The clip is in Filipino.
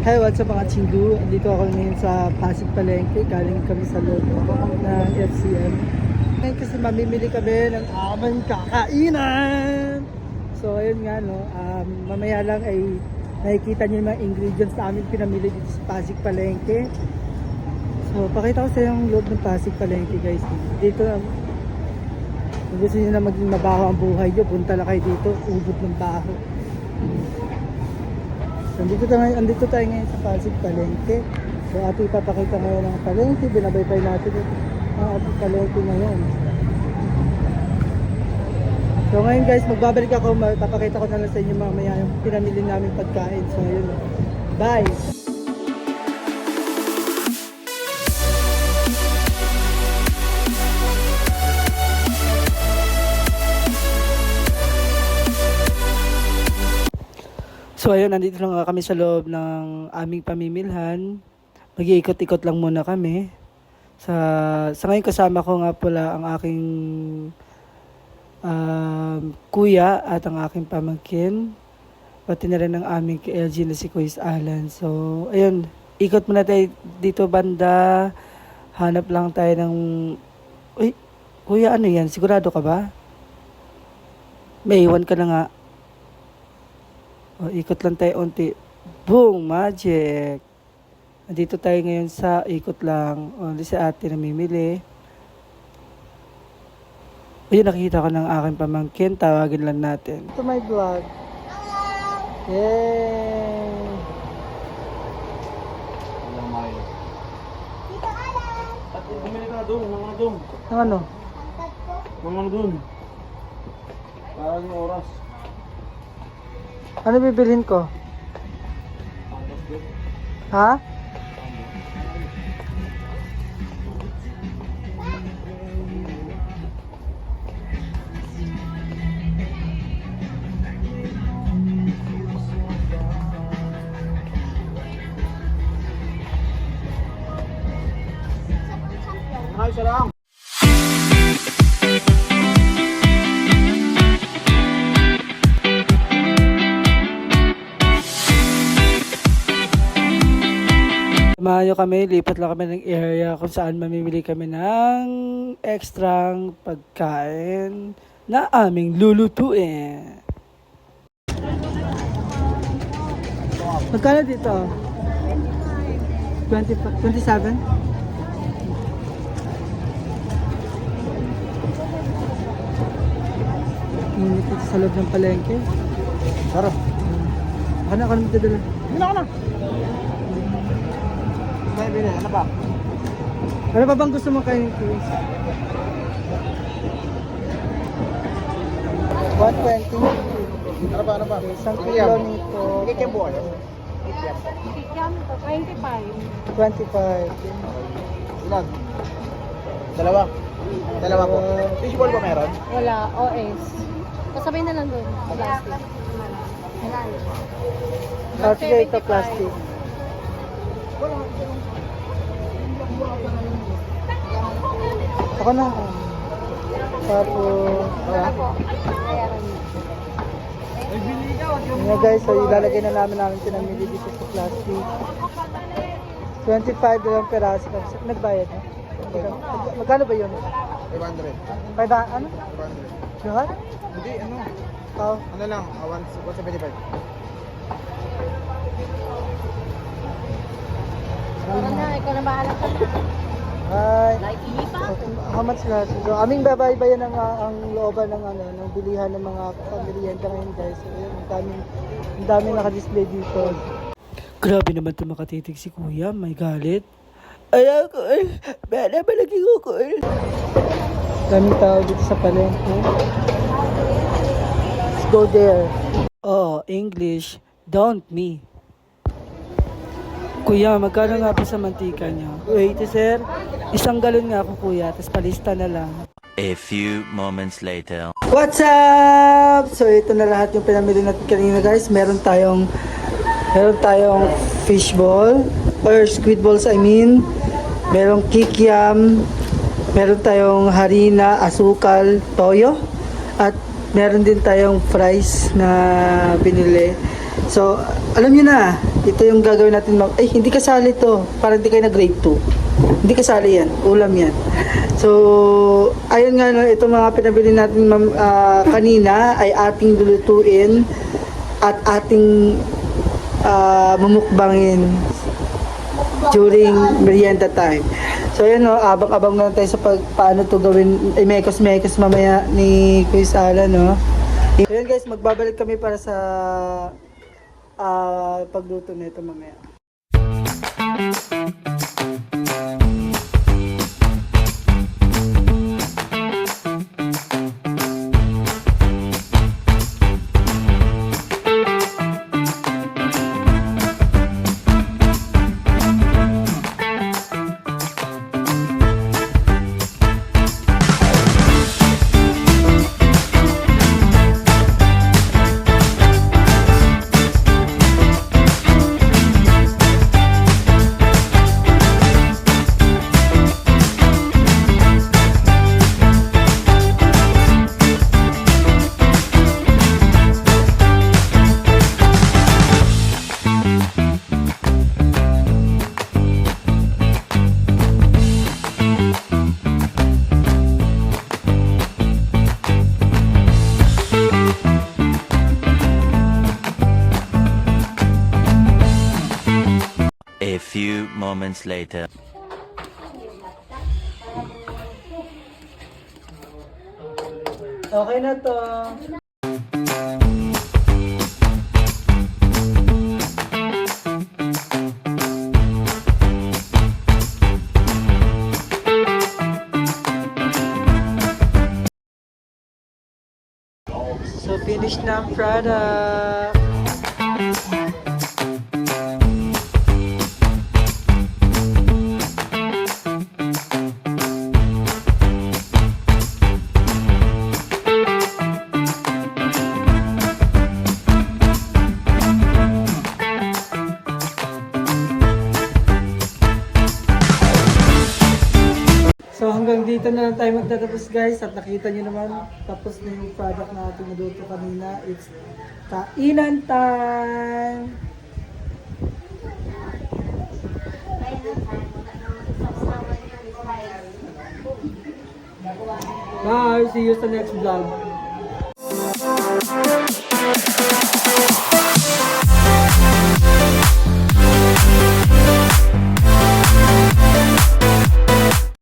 Hey, what's up mga chinggu? Dito ako ngayon sa Pasig Palengke. Galing kami sa loob ng FCM. Ngayon kasi mamimili kami ng aming kakainan. So, ayun nga, no. Mamaya lang ay nakikita niyo yung mga ingredients na aming pinamili dito sa Pasig Palengke. So, pakita ko sa yung loob ng Pasig Palengke, guys. Dito, kung gusto niyo na maging mabaho ang buhay niyo, punta lang kayo dito. Ubod ng baho. Andito tayo ngayon sa Pasig Palengke. So ating ipapakita ngayon ang palengke. Binabaybay natin ang ating palengke ngayon. So ngayon guys, magbabalik ako. Papakita ko na lang sa inyo mamaya yung pinamili namin pagkain. So yun. Bye! So ayun, nandito lang kami sa loob ng aming pamimilhan. Mag-iikot-ikot lang muna kami. Sa ngayon kasama ko nga pala ang aking kuya at ang aking pamangkin. Pati na rin ang aming LG na si Kuya Alan. So ayun, ikot muna tayo dito banda. Hanap lang tayo ng... Uy, kuya, ano yan? Sigurado ka ba? May iwan ka na nga. O, ikot lang tayo unti. Boom! Magic! Nandito tayo ngayon sa ikot lang. O, si ate namimili. Ayun, nakikita ko ng aking pamangkin. Tawagin lang natin. Ito my vlog. Yay! Walang mayo. Tito Alan! At bumili ka na doon. Mga doon. Ang ano? Mga doon. Parang yung oras. Ano bibilhin ko? Ha? Ay, isa lang. Samahan nyo kami, lipat lang kami ng area kung saan mamimili kami ng ekstrang pagkain na aming lulutuin. Magkano dito? 27? Init ito sa loob ng palengke. Sarap. Ano ako naman dadala? Bina ko na. Bili, ano ba? Ano pa bang gusto mo kainin, Chris? 120. Ano ba, ano ba? Isang kilo nito. Kikiam buwan. Kikiam ko, 25. 25. Ilan? Dalawa. Dalawa po. Fishball ba meron? Wala, OS. Kasabay na lang doon, plastic. Sige, ito plastic. Ako na. Tapos, Ako, bayaran niyo. yun nga guys, so ilalagay na namin pinamili dito sa plastic. 25 dalawang peraso. Nagbayad na. Magkano ba yun? 500. 5 ano? 500. Lahat? Hindi, ano? Oh. Ano lang, 175. Tara na, ikaw na bahala ka na. Hi. Like, pa? How much na? So, aming babaybayan ang looban ng ng bilihan ng mga pamilihan ngayon guys. So, yun, ang daming naka-display dito. Grabe naman ito makatitig si kuya, may galit. Ayaw ko bala malagi ko daming tao dito sa palengke. Let's go there. Oh, English, don't me. Kuya, magkano nga po sa mantika niyo? Wait, sir. Isang galon nga ako, kuya. Tapos palista na lang. A few moments later. What's up? So, ito na lahat yung pinamili natin kanina, guys. Meron tayong fishball. Or squid balls, I mean. Merong kikiam. Meron tayong harina, asukal, toyo. At meron din tayong fries na binili. So, alam niyo na, Ito yung gagawin natin, ma'am. Ay, hindi kasali to. Para hindi kayo na grade 2. Hindi kasali yan. Ulam yan. So, ayun nga, no, itong mga pinabili natin, ma'am, kanina ay ating lulutuin at ating mumukbangin during merienda time. So, ayun, no, abang-abang na tayo sa paano to gawin. Ay, mekos-mekos mamaya ni Kuya Sala, no. So, ayun guys, magbabalik kami para sa pagluto nito mamaya. A few moments later. Okay na to. So, finish na ang product. So hanggang dito na lang tayo magtatapos guys at nakita nyo naman tapos na yung product na ating naluto kanina. It's kainan time! Bye! See you sa next vlog.